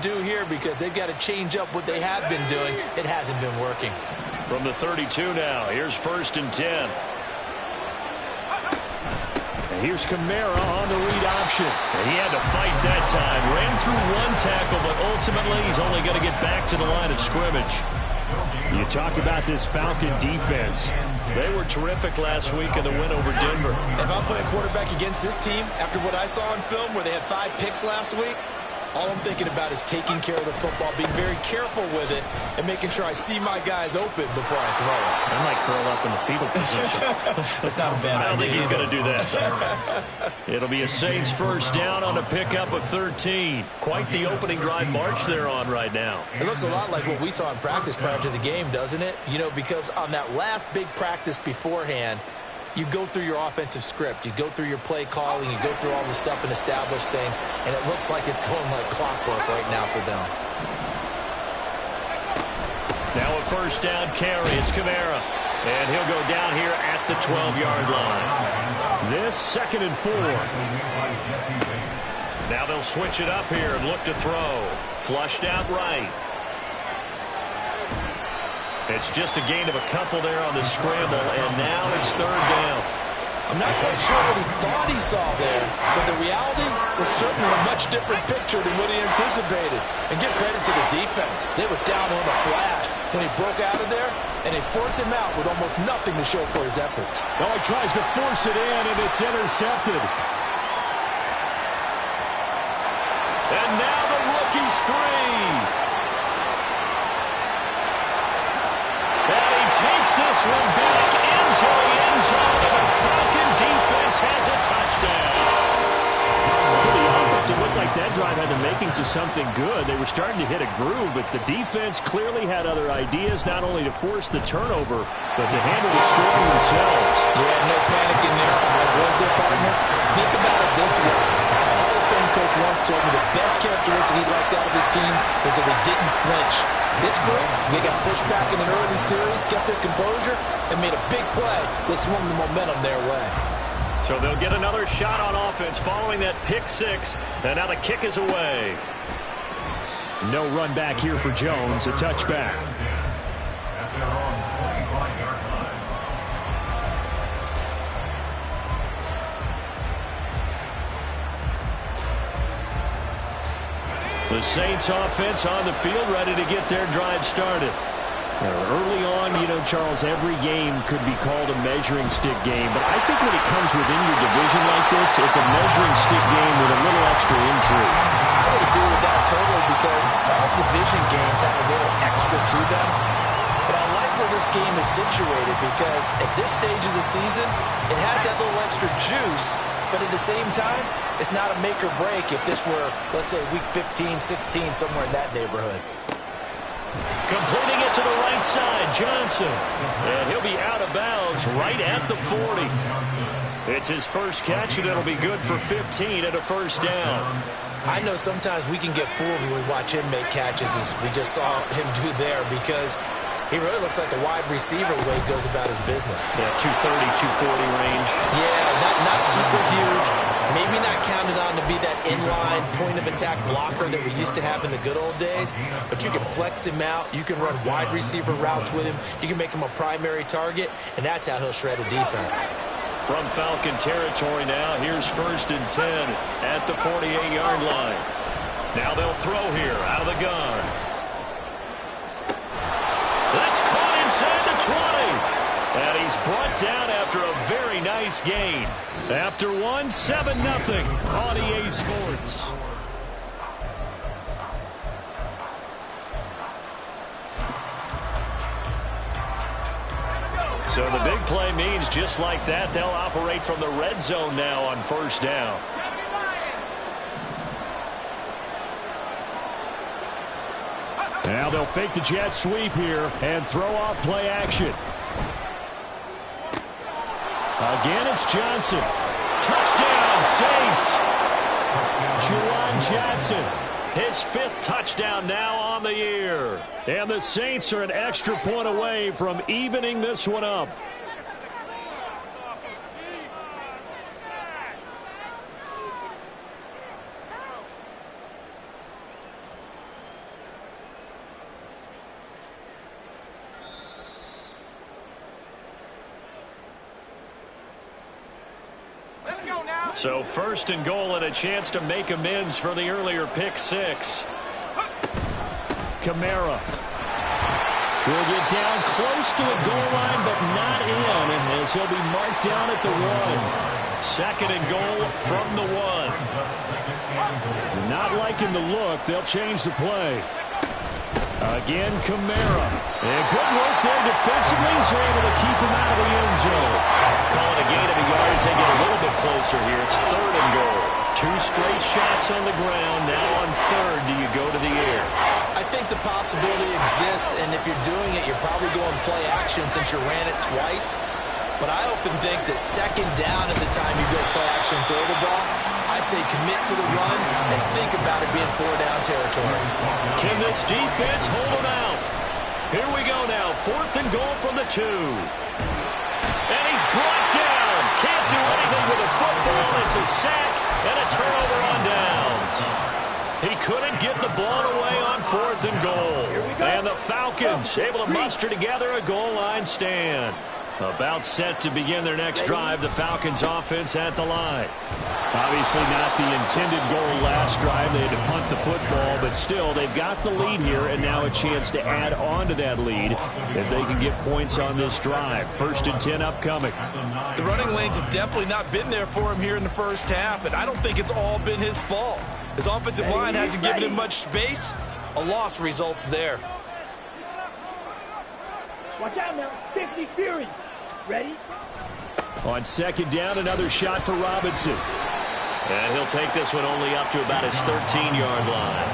do here because they've got to change up what they have been doing. It hasn't been working. From the 32 now, here's 1st and 10. And here's Kamara on the read option. And he had to fight that time. Ran through one tackle, but ultimately he's only going to get back to the line of scrimmage. You talk about this Falcon defense. They were terrific last week in the win over Denver. If I'm playing quarterback against this team, after what I saw on film where they had 5 picks last week, all I'm thinking about is taking care of the football, being very careful with it, and making sure I see my guys open before I throw it. I might curl up in the fetal position. That's not a bad idea. I don't think he's going to do that. It'll be a Saints first down on a pickup of 13. Quite the opening drive march they're on right now. It looks a lot like what we saw in practice prior to the game, doesn't it? You know, because on that last big practice beforehand, you go through your offensive script. You go through your play calling. You go through all the stuff and establish things. And it looks like it's going like clockwork right now for them. Now a first down carry. It's Kamara. And he'll go down here at the 12-yard line. This 2nd and 4. Now they'll switch it up here and look to throw. Flushed out right. It's just a gain of a couple there on the scramble, and now it's 3rd down. I'm not quite sure what he thought he saw there, but the reality was certainly a much different picture than what he anticipated. And give credit to the defense. They were down on the flash when he broke out of there, and they forced him out with almost nothing to show for his efforts. Oh, he tries to force it in, and it's intercepted. And now the rookie's free. Takes this one back into the end zone, and the Falcon defense has a touchdown. For the offense, it looked like that drive had the makings of something good. They were starting to hit a groove, but the defense clearly had other ideas, not only to force the turnover, but to handle the scoring themselves. Yeah, no panic in there, as was their partner. Think about it this way. Hall of Fame coach once told me the best characteristic he liked out of his teams was that they didn't flinch. This group, they got pushed back in an early series, kept their composure, and made a big play that swung the momentum their way. So they'll get another shot on offense following that pick 6, and now the kick is away. No run back here for Jones, a touchback. The Saints offense on the field, ready to get their drive started. Early on, you know, Charles, every game could be called a measuring stick game, but I think when it comes within your division like this, it's a measuring stick game with a little extra intrigue. I would agree with that totally because all division games have a little extra to them. But I like where this game is situated because at this stage of the season, it has that little extra juice. But at the same time, it's not a make or break if this were, let's say, week 15, 16, somewhere in that neighborhood. Completing it to the right side, Johnson. And he'll be out of bounds right at the 40. It's his first catch, and it'll be good for 15 and a first down. I know sometimes we can get fooled when we watch him make catches, as we just saw him do there, because he really looks like a wide receiver the way he goes about his business. Yeah, 230, 240 range. Yeah, not super huge. Maybe not counted on to be that inline point-of-attack blocker that we used to have in the good old days. But you can flex him out. You can run wide receiver routes with him. You can make him a primary target, and that's how he'll shred a defense. From Falcon territory now, here's 1st and 10 at the 48-yard line. Now they'll throw here out of the gun. That's caught inside the 20. And he's brought down after a very nice gain. After one, 7-0 on EA Sports. So the big play means just like that, they'll operate from the red zone now on first down. Now they'll fake the jet sweep here and throw off play action. Again, it's Johnson. Touchdown, Saints. Juwan Johnson. His 5th touchdown now on the year. And the Saints are an extra point away from evening this one up. So first and goal and a chance to make amends for the earlier pick six. Kamara will get down close to the goal line, but not in, as he'll be marked down at the 1. Second and goal from the 1. Not liking the look. They'll change the play. Again, Kamara. And good work there defensively as they're able to keep him out of the end zone. Call it a gain of a yard as they get a little bit closer here. It's third and goal. 2 straight shots on the ground. Now on third, do you go to the air? I think the possibility exists, and if you're doing it, you're probably going play action since you ran it twice. But I often think that second down is the time you go play action and throw the ball. I say commit to the run and think about it being 4-down territory. Can this defense hold them out? Here we go now. Fourth and goal from the 2. And he's brought down. Can't do anything with the football. It's a sack and a turnover on downs. He couldn't get the ball away on fourth and goal. And the Falcons able to muster together a goal line stand. About set to begin their next drive, the Falcons offense at the line. Obviously not the intended goal last drive. They had to punt the football, but still they've got the lead here and now a chance to add on to that lead if they can get points on this drive. First and 10 upcoming. The running lanes have definitely not been there for him here in the first half, and I don't think it's all been his fault. His offensive line hasn't given him much space. A loss results there. Watch out now. 50 Fury. Ready? On second down, another shot for Robinson. And he'll take this one only up to about his 13-yard line.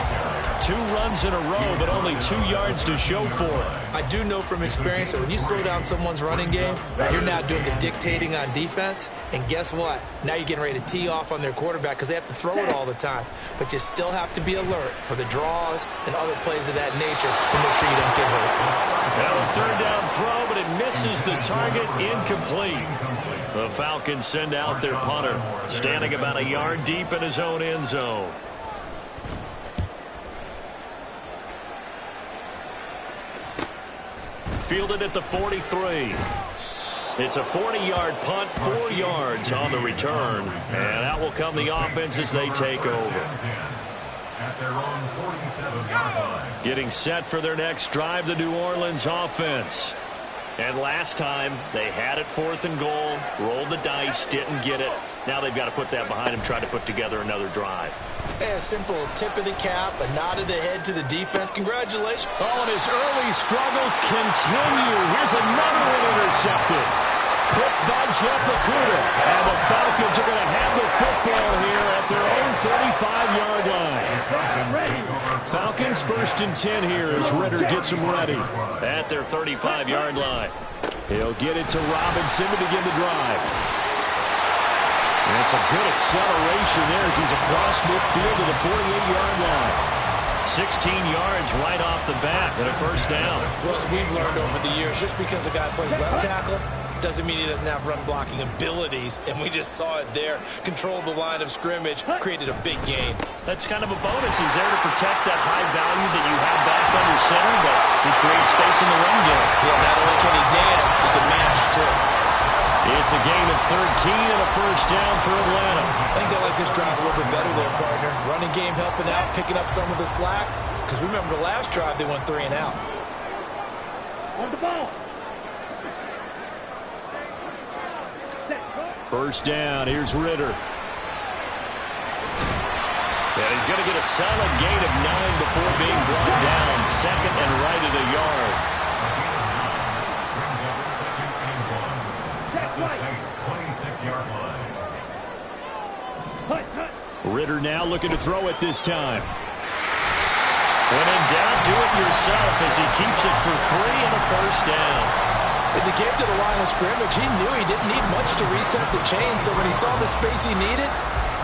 2 runs in a row, but only 2 yards to show for it. I do know from experience that when you slow down someone's running game, you're now doing the dictating on defense. And guess what? Now you're getting ready to tee off on their quarterback because they have to throw it all the time. But you still have to be alert for the draws and other plays of that nature to make sure you don't get hurt. Now a third down throw, but it misses the target, incomplete. The Falcons send out their punter, standing about a yard deep in his own end zone. Fielded at the 43. It's a 40-yard punt, 4 yards on the return. And out will come the offense as they take over. At their own 47-yard line. Getting set for their next drive, the New Orleans offense. And last time, they had it fourth and goal, rolled the dice, didn't get it. Now they've got to put that behind them, try to put together another drive. A simple tip of the cap, a nod of the head to the defense. Congratulations. Oh, and his early struggles continue. Here's another one intercepted. Picked by Jeff Okudah. And the Falcons are going to have the football here at their own 35-yard line. Falcons first and 10 here as Ridder gets them ready at their 35-yard line. He'll get it to Robinson to begin the drive. And it's a good acceleration there as he's across midfield to the 48-yard line. 16 yards right off the bat and a first down. Well, as we've learned over the years, just because a guy plays left tackle doesn't mean he doesn't have run-blocking abilities, and we just saw it there. Controlled the line of scrimmage, created a big gain. That's kind of a bonus. He's there to protect that high value that you have back under center, but he creates space in the run game. Yeah, not only can he dance, he can mash, too. It's a gain of 13 and a first down for Atlanta. I think they like this drive a little bit better there, partner. Running game helping out, picking up some of the slack. Because remember, the last drive, they went 3 and out. On the ball. First down, here's Ridder. And he's going to get a solid gain of 9 before being brought down. Second and right at a yard. Ridder now looking to throw it this time. When in doubt, do it yourself as he keeps it for 3 and a first down. As he came to the line of scrimmage, he knew he didn't need much to reset the chain, so when he saw the space he needed,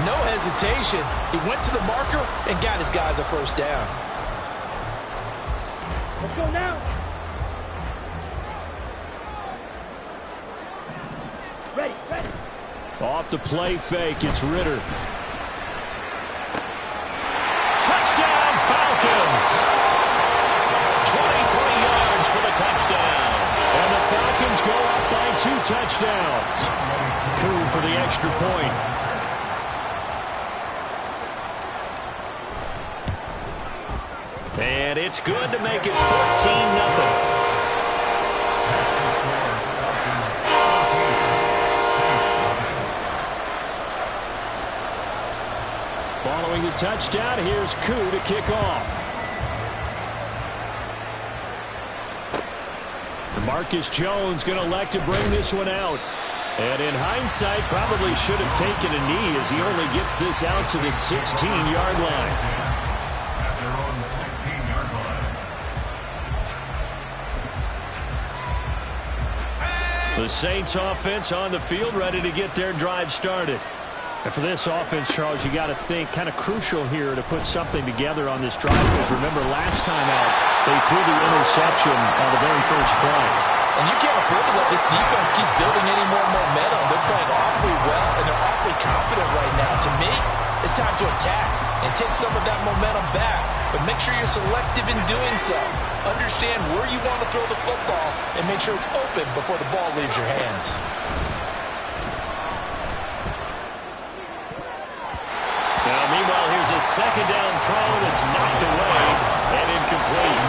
no hesitation. He went to the marker and got his guys a first down. Let's go now. Ready, ready. Off the play fake, it's Ridder. Touchdown, Falcons! 23 yards for the touchdown. And the Falcons go up by 2 touchdowns. Coup for the extra point. And it's good to make it 14-0. Following the touchdown, here's Koo to kick off. Marcus Jones going to elect to bring this one out. And in hindsight, probably should have taken a knee as he only gets this out to the 16-yard line. At their own 16-yard line. The Saints offense on the field, ready to get their drive started. And for this offense, Charles, you got to think kind of crucial here to put something together on this drive, because remember last time out, they threw the interception on the very first play. And you can't afford to let this defense keep building any more momentum. They're playing awfully well, and they're awfully confident right now. To me, it's time to attack and take some of that momentum back. But make sure you're selective in doing so. Understand where you want to throw the football and make sure it's open before the ball leaves your hands. Now, meanwhile, here's a second down throw that's knocked away and incomplete.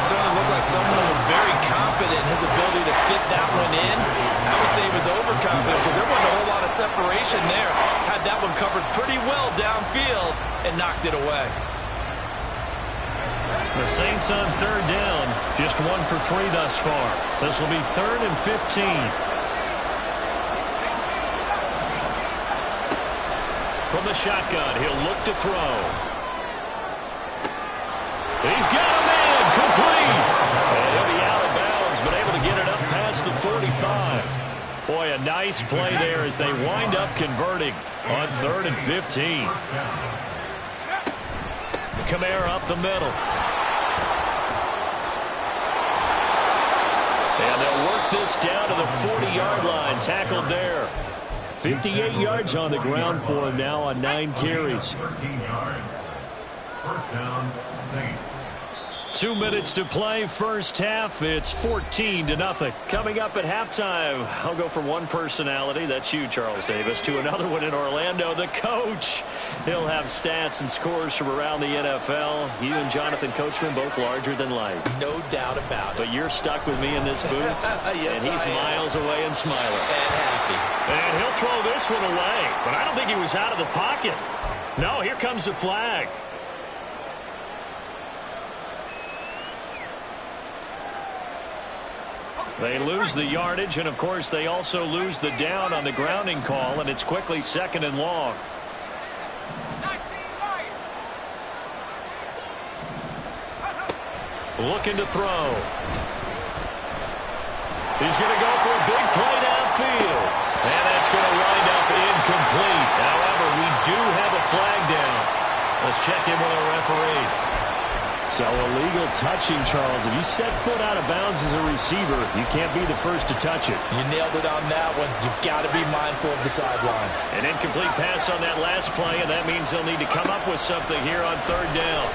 Certainly looked like someone was very confident in his ability to fit that one in. I would say he was overconfident because there wasn't a whole lot of separation there. Had that one covered pretty well downfield and knocked it away. The Saints on third down, just 1 for 3 thus far. This will be 3rd and 15. From the shotgun, he'll look to throw. He's got a man, complete. And he'll be out of bounds, but able to get it up past the 45. Boy, a nice play there as they wind up converting on 3rd and 15. Kamara up the middle. And they'll work this down to the 40-yard line, tackled there. 58 yards on the ground for him now on 9 carries. 13 yards. First down, Saints. 2 minutes to play, first half. It's 14-0. Coming up at halftime, I'll go from one personality, that's you, Charles Davis, to another one in Orlando, the coach. He'll have stats and scores from around the NFL. You and Jonathan Coachman both larger than life. No doubt about it. But you're stuck with me in this booth, yes, and he's miles away and smiling. And happy. And he'll throw this one away, but I don't think he was out of the pocket. No, here comes the flag. They lose the yardage, and of course they also lose the down on the grounding call, and it's quickly 2nd and long. Looking to throw. He's going to go for a big play downfield, and that's going to wind up incomplete. However, we do have a flag down. Let's check in with our referee. So illegal touching, Charles. If you set foot out of bounds as a receiver, you can't be the first to touch it. You nailed it on that one. You've got to be mindful of the sideline. An incomplete pass on that last play, and that means they'll need to come up with something here on 3rd down.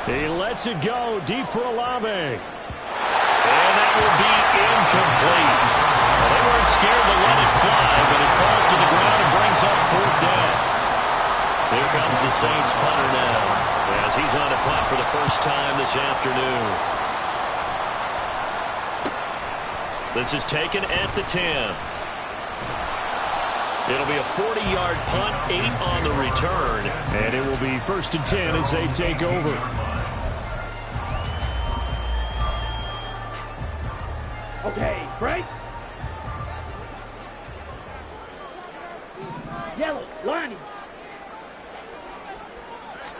He lets it go deep for Olave. And that will be incomplete. Well, they weren't scared to let it fly, but it falls to the ground and brings up 4th down. Here comes the Saints punter now, as he's on a punt for the first time this afternoon. This is taken at the 10. It'll be a 40-yard punt, 8 on the return, and it will be 1st and 10 as they take over. Okay, break. Yellow, lining.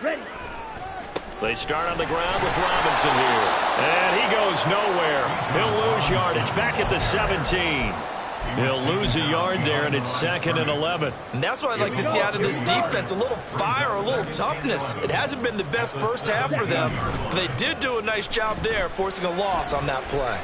Ready. They start on the ground with Robinson here. And he goes nowhere. He'll lose yardage back at the 17. He'll lose a yard there, and it's 2nd and 11. And that's what I'd like to see out of this defense, a little fire, a little toughness. It hasn't been the best first half for them, but they did do a nice job there, forcing a loss on that play.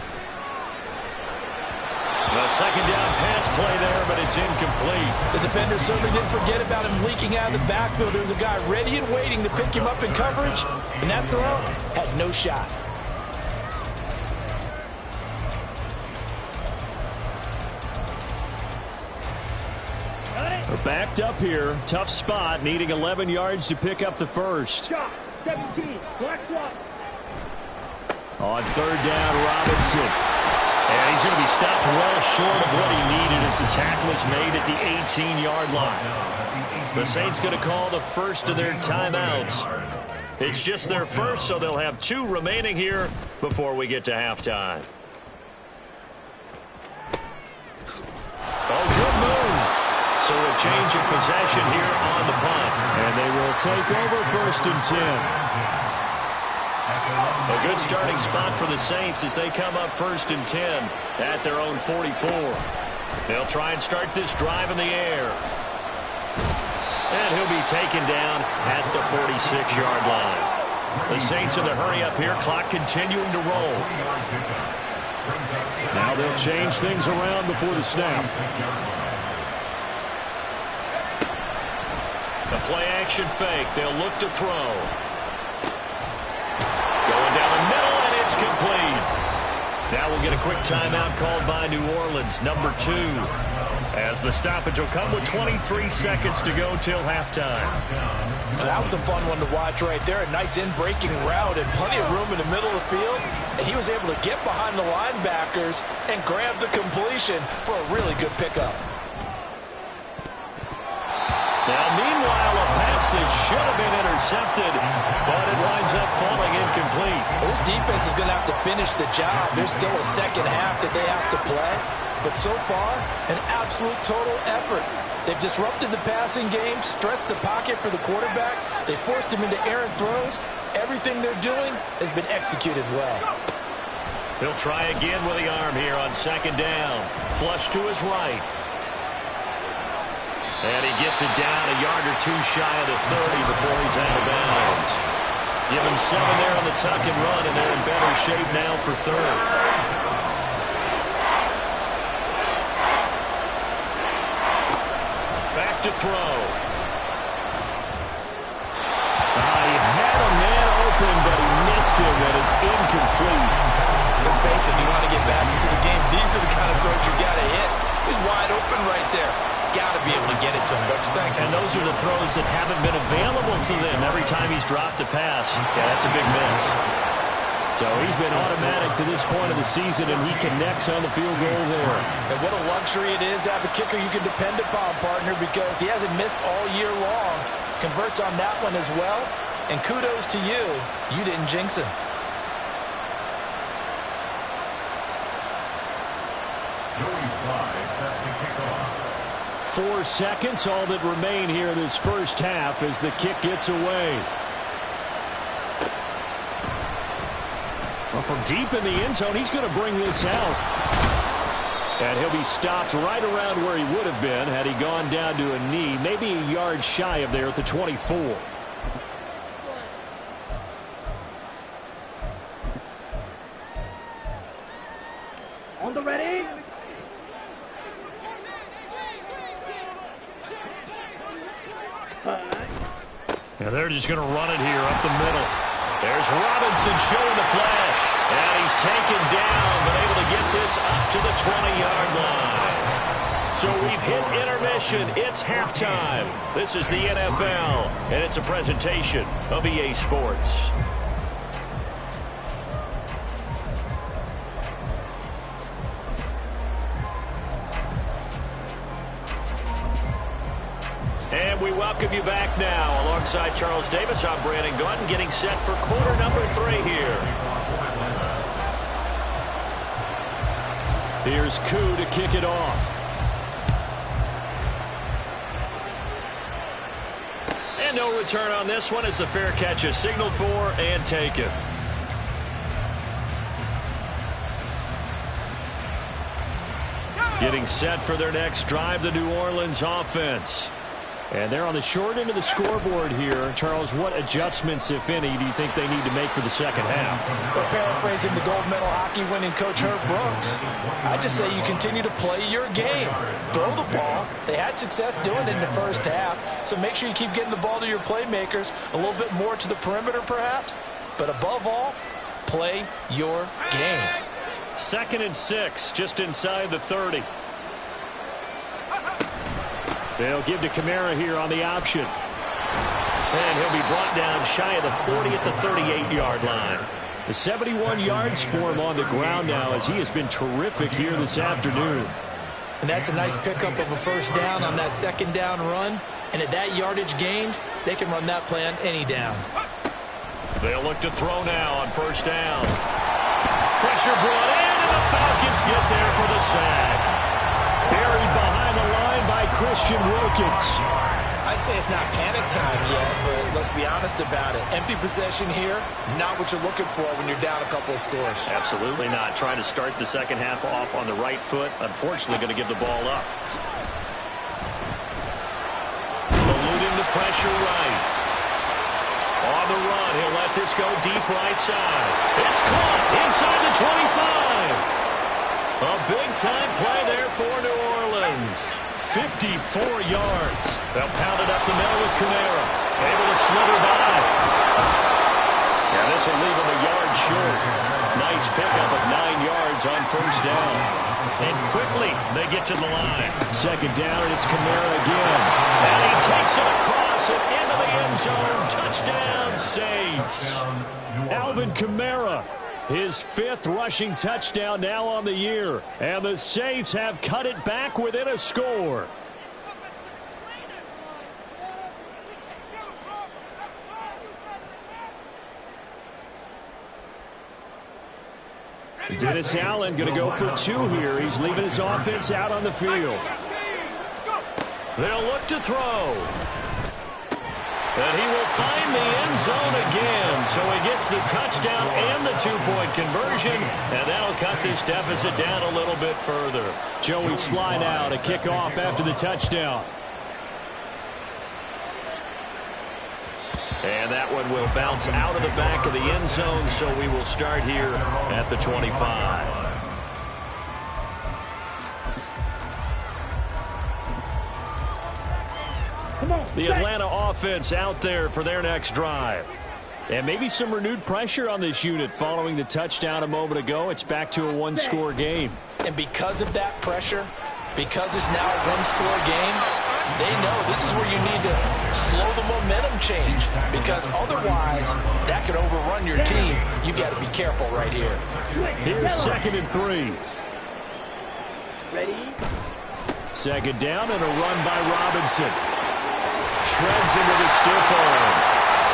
A 2nd down pass play there, but it's incomplete. The defender certainly didn't forget about him leaking out of the backfield. There was a guy ready and waiting to pick him up in coverage, and that throw had no shot. We're backed up here. Tough spot, needing 11 yards to pick up the first. Shot. 17, flex one. On third down, Robinson. And he's going to be stopped well short of what he needed as the tackle is made at the 18-yard line. The Saints going to call the first of their timeouts. It's just their first, so they'll have 2 remaining here before we get to halftime. Oh, good move. So a change of possession here on the punt. And they will take over first and 10. A good starting spot for the Saints as they come up first and 10 at their own 44. They'll try and start this drive in the air. And he'll be taken down at the 46-yard line. The Saints in the hurry up here, clock continuing to roll. Now they'll change things around before the snap. The play action fake. They'll look to throw. Going down the middle, and it's complete. Now we'll get a quick timeout called by New Orleans, number 2. As the stoppage will come with 23 seconds to go till halftime. That was a fun one to watch right there. A nice in-breaking route and plenty of room in the middle of the field. And he was able to get behind the linebackers and grab the completion for a really good pickup. Now, meanwhile, a pass that should have been intercepted, but it winds up falling incomplete. This defense is going to have to finish the job. There's still a second half that they have to play. But so far, an absolute total effort. They've disrupted the passing game, stressed the pocket for the quarterback. They forced him into errant throws. Everything they're doing has been executed well. He'll try again with the arm here on second down. Flush to his right. And he gets it down a yard or 2 shy of the 30 before he's out of bounds. Give him 7 there on the tuck and run, and they're in better shape now for third. Back to throw. He had a man open, but he missed him, and it's incomplete. Let's face it, if you want to get back into the game, these are the kind of throws you got to hit. He's wide open right there. Got to be able to get it to him, don't you think? And those are the throws that haven't been available to them every time he's dropped a pass. Yeah, that's a big miss. So he's been automatic to this point of the season, and he connects on the field goal there. And what a luxury it is to have a kicker you can depend upon, partner, because he hasn't missed all year long. Converts on that one as well. And kudos to you. You didn't jinx him. Joey Sly set to kick off. 4 seconds, all that remain here in this first half as the kick gets away. Well, from deep in the end zone, he's going to bring this out. And he'll be stopped right around where he would have been had he gone down to a knee, maybe a yard shy of there at the 24. On the ready. Now they're just going to run it here up the middle. There's Robinson showing the flash. And he's taken down, but able to get this up to the 20-yard line. So we've hit intermission. It's halftime. This is the NFL, and it's a presentation of EA Sports. And we welcome you back now. Alongside Charles Davis, I'm Brandon Gaudin, getting set for quarter number 3 here. Here's Koo to kick it off. And no return on this one as the fair catch is signaled for and taken. Getting set for their next drive, the New Orleans offense. And they're on the short end of the scoreboard here. Charles, what adjustments, if any, do you think they need to make for the second half? Well, paraphrasing the gold medal hockey winning coach Herb Brooks, I just say you continue to play your game. Throw the ball. They had success doing it in the first half, so make sure you keep getting the ball to your playmakers, a little bit more to the perimeter perhaps, but above all, play your game. 2nd and 6, just inside the 30. They'll give to Kamara here on the option. And he'll be brought down shy of the 40 at the 38-yard line. The 71 yards for him on the ground now as he has been terrific here this afternoon. And that's a nice pickup of a first down on that second down run. And at that yardage gained, they can run that play on any down. They'll look to throw now on first down. Pressure brought in, and the Falcons get there for the sack. Buried behind the line by Christian Wilkins. I'd say it's not panic time yet, but let's be honest about it. Empty possession here, not what you're looking for when you're down a couple of scores. Absolutely not. Trying to start the second half off on the right foot. Unfortunately, going to give the ball up. Eluding the pressure right. On the run, he'll let this go deep right side. It's caught inside the 25. A big-time play there for New Orleans. 54 yards. They'll pound it up the middle with Kamara. Able to slither by. Yeah, this will leave him a yard short. Nice pickup of 9 yards on first down. And quickly, they get to the line. Second down, and it's Kamara again. And he takes it across and into the end zone. Touchdown, Saints. Alvin Kamara, his 5th rushing touchdown now on the year. And the Saints have cut it back within a score. Dennis Allen going to go for 2 here. He's leaving his offense out on the field. They'll look to throw. And he will find the end zone again. So he gets the touchdown and the 2-point conversion. And that'll cut this deficit down a little bit further. Joey Sly now to kick off after the touchdown. And that one will bounce out of the back of the end zone. So we will start here at the 25. The Atlanta offense out there for their next drive. And maybe some renewed pressure on this unit following the touchdown a moment ago. It's back to a 1-score game. And because of that pressure, because it's now a 1-score game, they know this is where you need to slow the momentum change. Because otherwise, that could overrun your team. You got to be careful right here. Here's 2nd and 3. Ready? Second down and a run by Robinson. Shreds him with a stiff arm.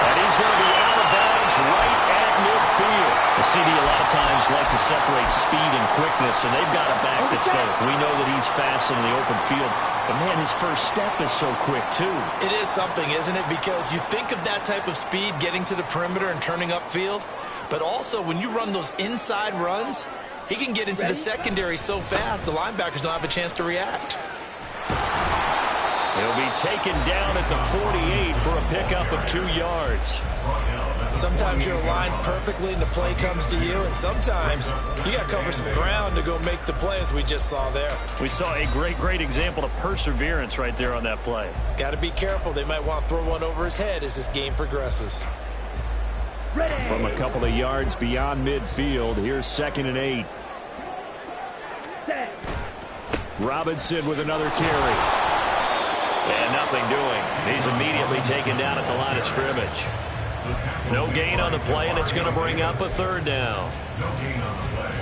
And he's going to be out of bounds right at midfield. The CD a lot of times like to separate speed and quickness, and they've got a back that's both. We know that he's fast in the open field, but man, his first step is so quick too. It is something, isn't it? Because you think of that type of speed getting to the perimeter and turning upfield, but also when you run those inside runs, he can get into the secondary so fast the linebackers don't have a chance to react. He'll be taken down at the 48 for a pickup of 2 yards. Sometimes you're aligned perfectly and the play comes to you, and sometimes you got to cover some ground to go make the play, as we just saw there. We saw a great example of perseverance right there on that play. Got to be careful. They might want to throw one over his head as this game progresses. Ready? From a couple of yards beyond midfield, here's 2nd and 8. Set. Robinson with another carry. And nothing doing. He's immediately taken down at the line of scrimmage. No gain on the play, and it's going to bring up a 3rd down.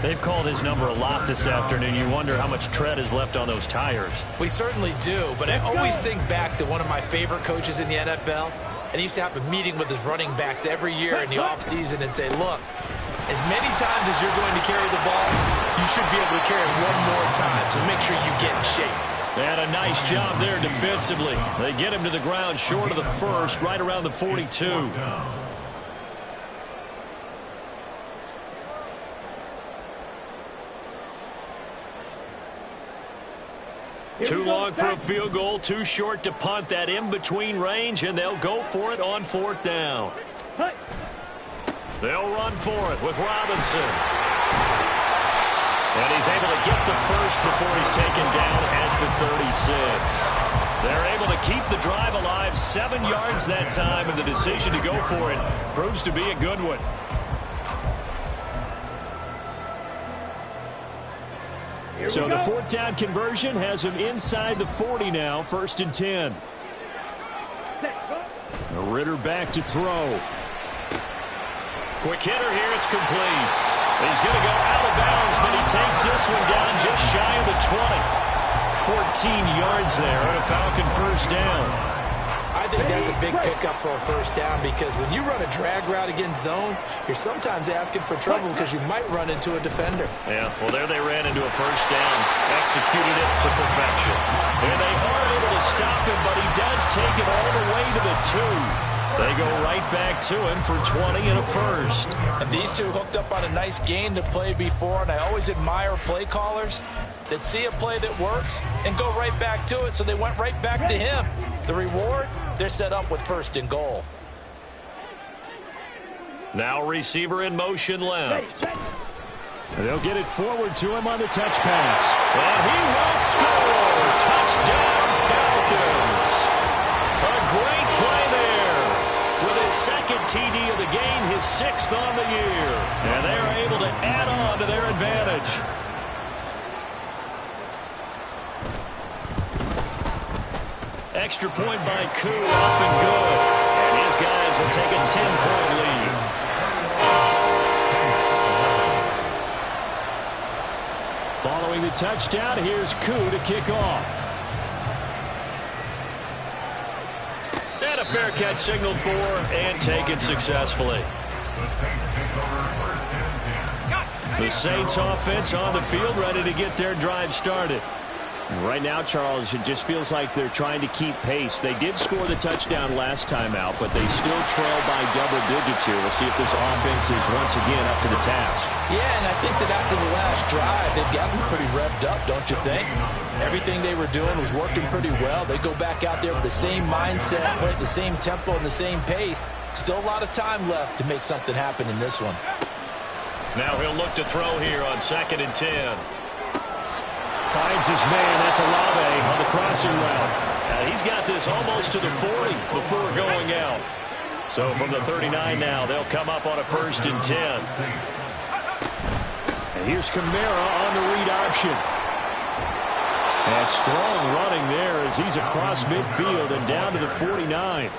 They've called his number a lot this afternoon. You wonder how much tread is left on those tires. We certainly do, but I always think back to one of my favorite coaches in the NFL, and he used to have a meeting with his running backs every year in the offseason and say, look, as many times as you're going to carry the ball, you should be able to carry it one more time, so make sure you get in shape. And a nice job there defensively. They get him to the ground short of the first, right around the 42. Too long for a field goal, too short to punt. That in-between range, and they'll go for it on 4th down. They'll run for it with Robinson. And he's able to get the first before he's taken down at the 36. They're able to keep the drive alive, 7 yards that time, and the decision to go for it proves to be a good one. So the 4th down conversion has him inside the 40 now, 1st and 10. Ritter back to throw. Quick hitter here. It's complete. He's going to go out of bounds, but he takes this one down just shy of the 20. 14 yards there on a Falcon first down. I think that's a big pickup for a first down because when you run a drag route against zone, you're sometimes asking for trouble because you might run into a defender. Yeah, well, there they ran into a first down, executed it to perfection. And they are able to stop him, but he does take it all the way to the 2. They go right back to him for 20 and a first. And these two hooked up on a nice gain to play before, and I always admire play callers that see a play that works and go right back to it, so they went right back to him. The reward, they're set up with first and goal. Now receiver in motion left. They'll get it forward to him on the touch pass. And he will score. Touchdown Falcons. A great play there. With his second TD of the game, his 6th on the year. And they're able to add on to their advantage. Extra point by Koo, up and good. And his guys will take a 10-point lead. Following the touchdown, here's Koo to kick off. And a fair catch signaled for and taken successfully. The Saints offense on the field, ready to get their drive started. Right now, Charles, it just feels like they're trying to keep pace. They did score the touchdown last time out, but they still trail by double digits here. We'll see if this offense is once again up to the task. Yeah, and I think that after the last drive, they've gotten pretty revved up, don't you think? Everything they were doing was working pretty well. They go back out there with the same mindset, play at the same tempo and the same pace. Still a lot of time left to make something happen in this one. Now he'll look to throw here on 2nd and 10. Finds his man. That's Olave on the crossing route. He's got this almost to the 40 before going out. So from the 39 now, they'll come up on a 1st and 10. And here's Kamara on the read option. And strong running there as he's across midfield and down to the 49.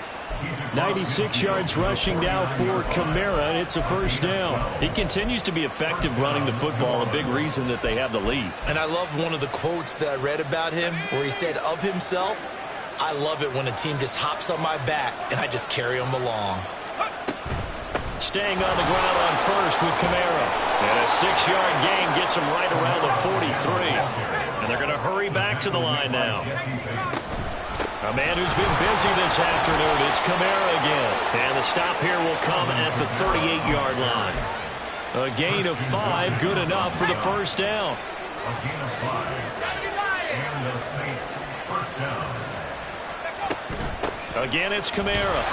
96 yards rushing now for Kamara, and it's a first down. He continues to be effective running the football, a big reason that they have the lead. And I love one of the quotes that I read about him where he said of himself, I love it when a team just hops on my back and I just carry them along. Staying on the ground on first with Kamara. And a 6-yard gain gets him right around the 43. And they're going to hurry back to the line now. A man who's been busy this afternoon, it's Kamara again. And the stop here will come at the 38-yard line. A gain of 5, good enough for the first down. A gain of 5. And the Saints first down. Again, it's Kamara.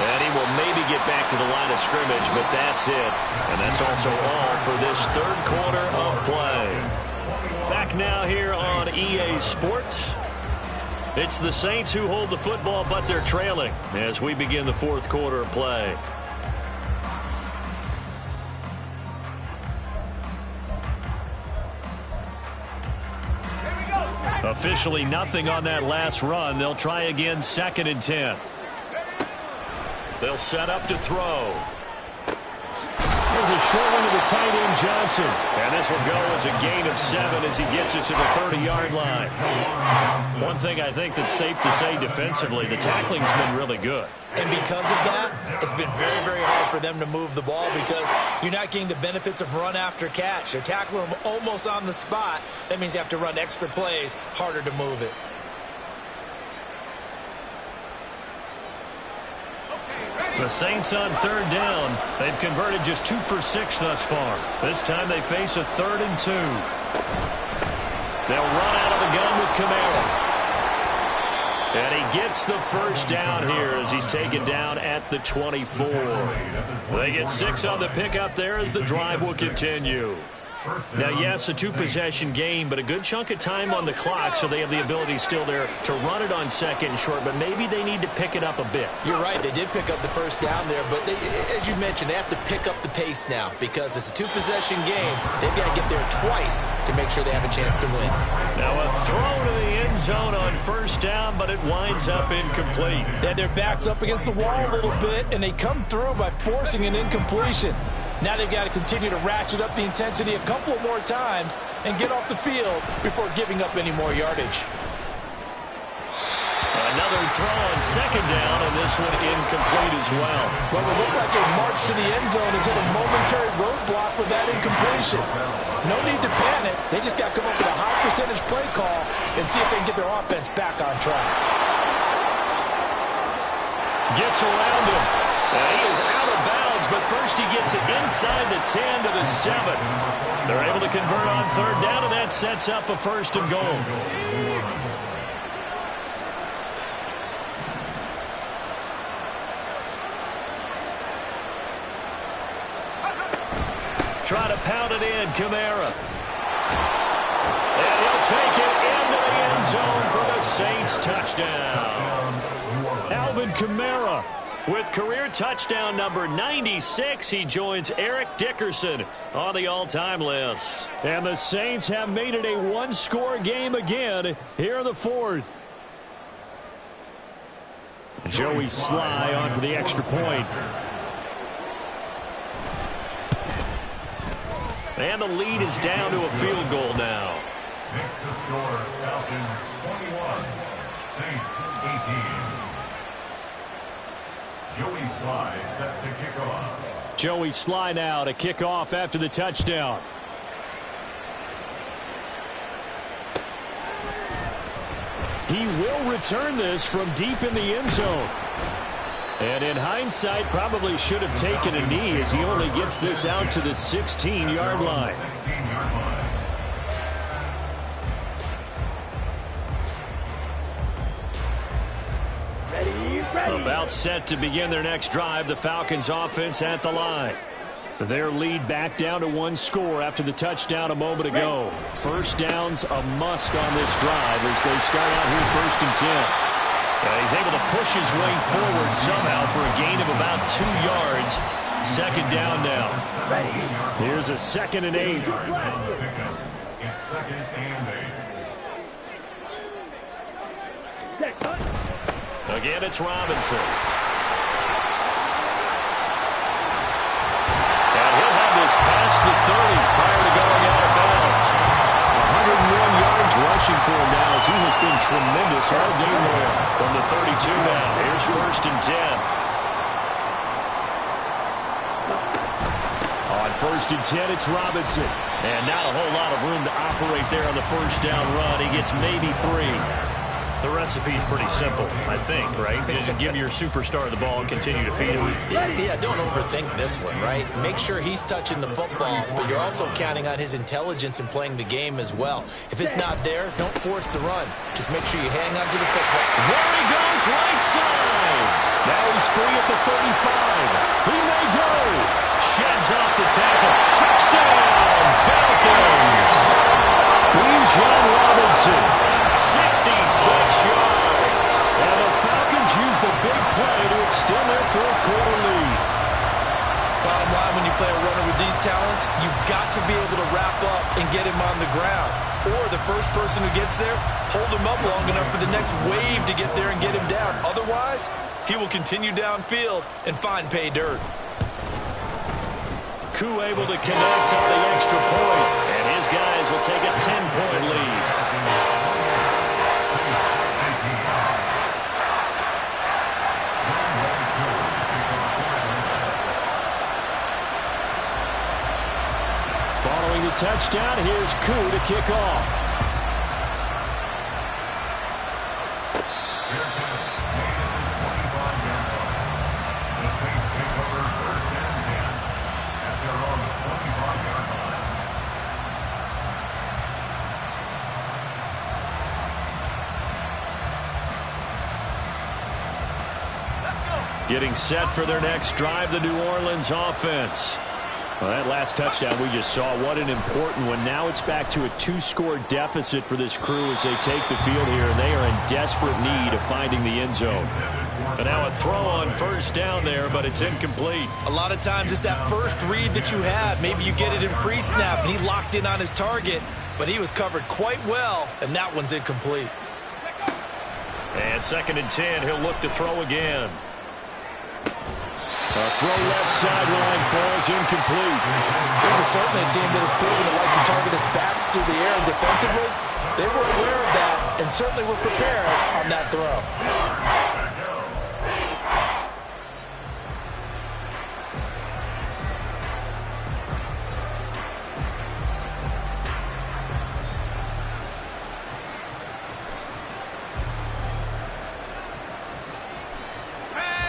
And he will maybe get back to the line of scrimmage, but that's it. And that's also all for this 3rd quarter of play. Back now here on EA Sports. It's the Saints who hold the football, but they're trailing as we begin the 4th quarter of play. Officially nothing on that last run. They'll try again 2nd and 10. They'll set up to throw. There's a short one to the tight end, Johnson. And this will go as a gain of 7 as he gets it to the 30-yard line. One thing I think that's safe to say defensively, the tackling's been really good. And because of that, it's been very, very hard for them to move the ball because you're not getting the benefits of run after catch. They're tackling them almost on the spot. That means you have to run extra plays, harder to move it. The Saints on 3rd down. They've converted just 2 for 6 thus far. This time they face a 3rd and 2. They'll run out of the gun with Kamara. And he gets the first down here as he's taken down at the 24. They get 6 on the pickup there as the drive will continue. Now, yes, a two-possession game, but a good chunk of time on the clock, so they have the ability still there to run it on second and short, but maybe they need to pick it up a bit. You're right. They did pick up the first down there, but as you mentioned, they have to pick up the pace now because it's a two-possession game. They've got to get there twice to make sure they have a chance to win. Now a throw to the end zone on first down, but it winds up incomplete. They had their backs up against the wall a little bit, and they come through by forcing an incompletion. Now they've got to continue to ratchet up the intensity a couple of more times and get off the field before giving up any more yardage. Another throw on second down, and this one incomplete as well. Well, it looked like a march to the end zone has hit a momentary roadblock with that incompletion. No need to panic. They just got to come up with a high percentage play call and see if they can get their offense back on track. Gets around him. And he is out of bounds, but first he gets it inside the 10 to the 7. They're able to convert on third down, and that sets up a first and goal. Try to pound it in, Kamara. And he'll take it into the end zone for the Saints touchdown. Alvin Kamara with career touchdown number 96. He joins Eric Dickerson on the all-time list. And the Saints have made it a one-score game again here in the fourth. Joey Sly on for the extra point. And the lead is down to a field goal now. Makes the score Falcons 21, Saints 18. Joey Sly set to kick off. Joey Sly now to kick off after the touchdown. He will return this from deep in the end zone. And in hindsight, probably should have taken a knee as he only gets this out to the 16-yard line. About set to begin their next drive, the Falcons offense at the line. Their lead back down to one score after the touchdown a moment ago. First down's a must on this drive as they start out here first and 10. He's able to push his way forward somehow for a gain of about 2 yards. Second down now. Here's a 2nd and 8. It's 2nd and 8. Again, it's Robinson. And he'll have this past the 30 prior to going out of bounds. 101 yards rushing for him now as he has been tremendous all day long. From the 32 now, here's 1st and 10. On 1st and 10, it's Robinson. And not a whole lot of room to operate there on the first down run. He gets maybe 3. The recipe's pretty simple, I think, right? Just give your superstar the ball and continue to feed him. Yeah, don't overthink this one, right? Make sure he's touching the football, but you're also counting on his intelligence in playing the game as well. If it's not there, don't force the run. Just make sure you hang on to the football. There he goes, right side. Now he's free at the 35. He may go. Sheds off the tackle. Touchdown, Falcons. Bijan Robinson. 66 yards. And the Falcons use the big play to extend their fourth quarter lead. Bottom line, when you play a runner with these talents, you've got to be able to wrap up and get him on the ground. Or the first person who gets there, hold him up long enough for the next wave to get there and get him down. Otherwise, he will continue downfield and find pay dirt. Koo able to connect on the extra point. And his guys will take a 10-point lead. Following the touchdown, here's Koo to kick off. The Saints take over 1st and 10 at their own 25-yard line. Getting set for their next drive, the New Orleans offense. Well, that last touchdown we just saw, what an important one. Now it's back to a 2-score deficit for this crew as they take the field here, and they are in desperate need of finding the end zone. And now a throw on first down there, but it's incomplete. A lot of times it's that first read that you had. Maybe you get it in pre-snap, and he locked in on his target, but he was covered quite well, and that one's incomplete. And 2nd and 10, he'll look to throw again. A throw left sideline falls incomplete. This is certainly a team that has proven it likes to target its backs through the air and defensively. They were aware of that and certainly were prepared on that throw.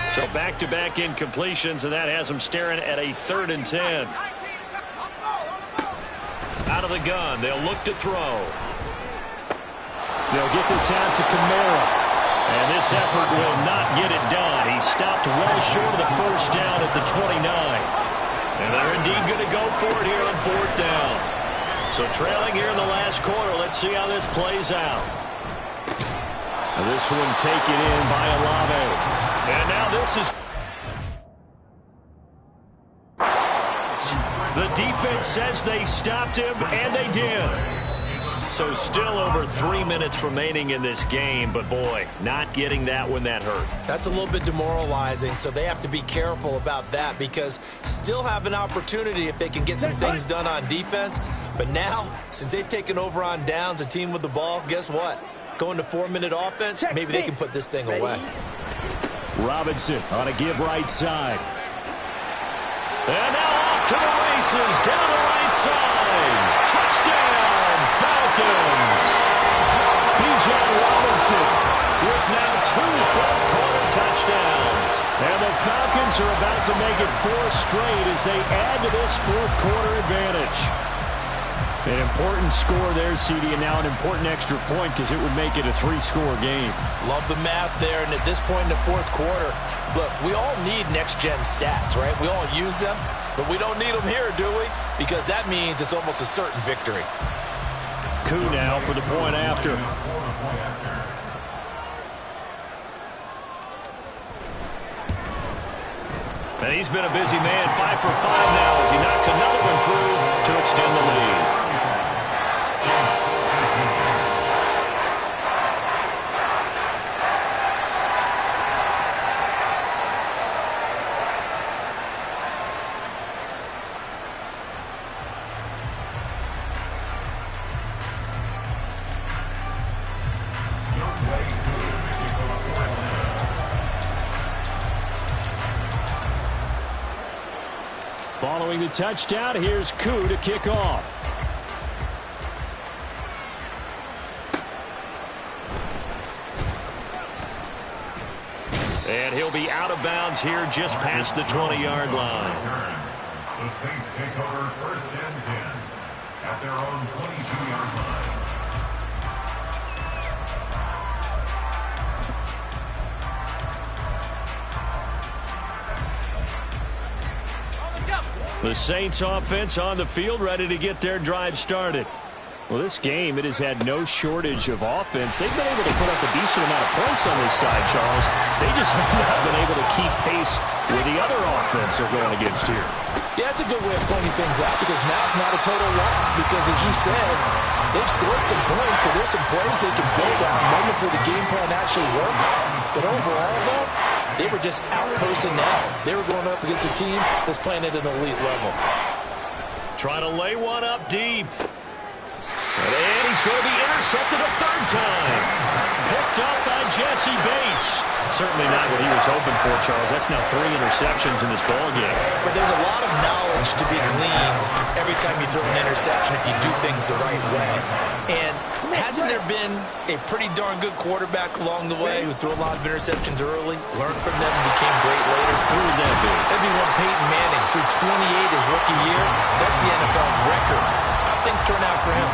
So back-to-back incompletions, and that has them staring at a 3rd and 10. Out of the gun, they'll look to throw. They'll get this out to Kamara. And this effort will not get it done. He stopped well short of the first down at the 29. And they're indeed going to go for it here on 4th down. So trailing here in the last quarter, let's see how this plays out. And this one taken in by Olave. And now this is... The defense says they stopped him, and they did. So still over 3 minutes remaining in this game, but boy, not getting that one that hurt. That's a little bit demoralizing, so they have to be careful about that because still have an opportunity if they can get some things done on defense. But now, since they've taken over on downs, a team with the ball, guess what? Going to 4-minute offense, maybe they can put this thing away. Robinson on a give right side. And now off to the races, down the right side. Touchdown, Falcons. Bijan Robinson with now 2 fourth-quarter touchdowns. And the Falcons are about to make it 4 straight as they add to this fourth-quarter advantage. An important score there, CD, and now an important extra point because it would make it a 3-score game. Love the math there, and at this point in the fourth quarter, look, we all need next-gen stats, right? We all use them, but we don't need them here, do we? Because that means it's almost a certain victory. Koo now for the point after. And he's been a busy man, 5 for 5 now as he knocks another one through to extend the lead. Following the touchdown, here's Koo to kick off. And he'll be out of bounds here just past the 20-yard line. The Saints take over 1st and 10 at their own 22-yard line. The Saints offense on the field, ready to get their drive started. Well, this game, it has had no shortage of offense. They've been able to put up a decent amount of points on this side, Charles. They just have not been able to keep pace with the other offense they're going against here. Yeah, it's a good way of pointing things out because now it's not a total loss because, as you said, they've scored some points, so there's some plays they can build on, moments where the game plan actually worked. But overall, though, they were just out-personnel. They were going up against a team that's playing at an elite level. Trying to lay one up deep. And he's going to be intercepted a 3rd time. Picked up by Jesse Bates. Certainly not what he was hoping for, Charles. That's now 3 interceptions in this ballgame. But there's a lot of knowledge to be gleaned every time you throw an interception if you do things the right way. And hasn't there been a pretty darn good quarterback along the way who threw a lot of interceptions early, learned from them, and became great later? Who would that be? That'd be one Peyton Manning threw 28 his rookie year. That's the NFL record. How'd things turn out for him?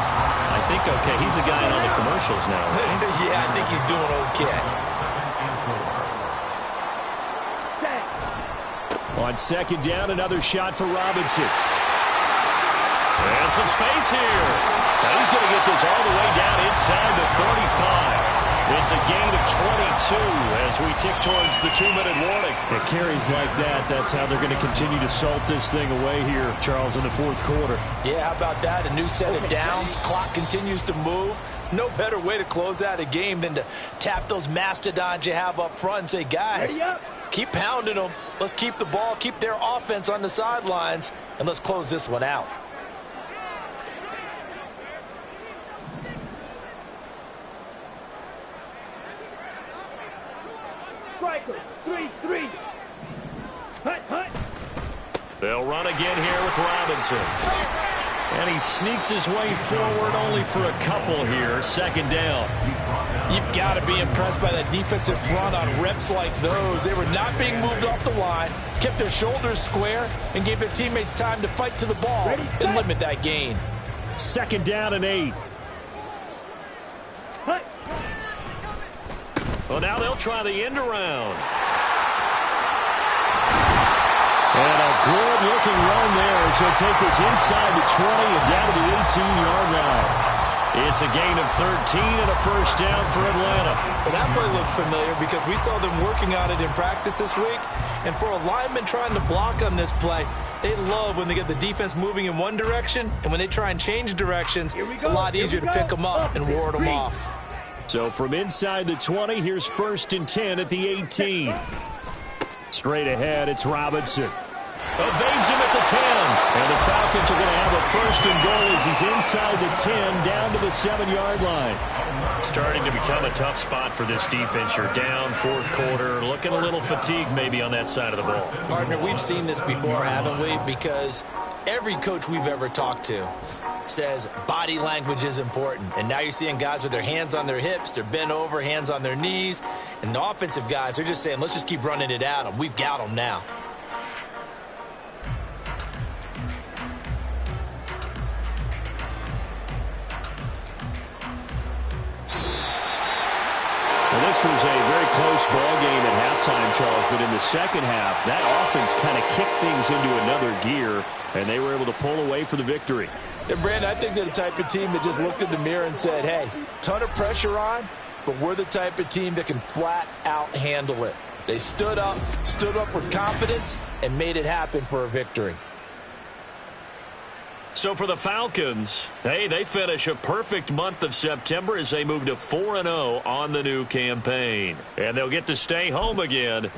I think okay. He's a guy on the commercials now. Yeah, I think he's doing okay. Set. On 2nd down, another shot for Robinson. And some space here. Now he's going to get this all the way down inside the 35. It's a gain of 22 as we tick towards the 2-minute warning. It carries like that. That's how they're going to continue to salt this thing away here, Charles, in the fourth quarter. Yeah, how about that? A new set of downs. Clock continues to move. No better way to close out a game than to tap those mastodons you have up front and say, guys, keep pounding them. Let's keep the ball, keep their offense on the sidelines, and let's close this one out. Striker, 3-3. Hut, hut. They'll run again here with Robinson. And he sneaks his way forward only for a couple here. Second down. You've got to be impressed by that defensive front on reps like those. They were not being moved off the line, kept their shoulders square, and gave their teammates time to fight to the ball and limit that gain. Second down and 8. Hut. Well, now they'll try the end around. And a good-looking run there as he'll take this inside the 20 and down to the 18-yard line. It's a gain of 13 and a first down for Atlanta. Well, that play looks familiar because we saw them working on it in practice this week. And for a lineman trying to block on this play, they love when they get the defense moving in one direction. And when they try and change directions, it's a lot easier to pick them up and ward them off. So from inside the 20, here's 1st and 10 at the 18. Straight ahead, it's Robinson. Evades him at the 10. And the Falcons are going to have a 1st and goal as he's inside the 10 down to the 7-yard line. Starting to become a tough spot for this defense. You're down fourth quarter, looking a little fatigued maybe on that side of the ball. Partner, we've seen this before, haven't we? Because every coach we've ever talked to says body language is important. And now you're seeing guys with their hands on their hips, they're bent over, hands on their knees. And the offensive guys, they're just saying, let's just keep running it at them. We've got them now. Well, this was a very close ball game at halftime, Charles, but in the second half, that offense kind of kicked things into another gear, and they were able to pull away for the victory. And Brandon, I think they're the type of team that just looked in the mirror and said, hey, ton of pressure on, but we're the type of team that can flat out handle it. They stood up with confidence, and made it happen for a victory. So for the Falcons, hey, they finish a perfect month of September as they move to 4-0 on the new campaign. And they'll get to stay home again.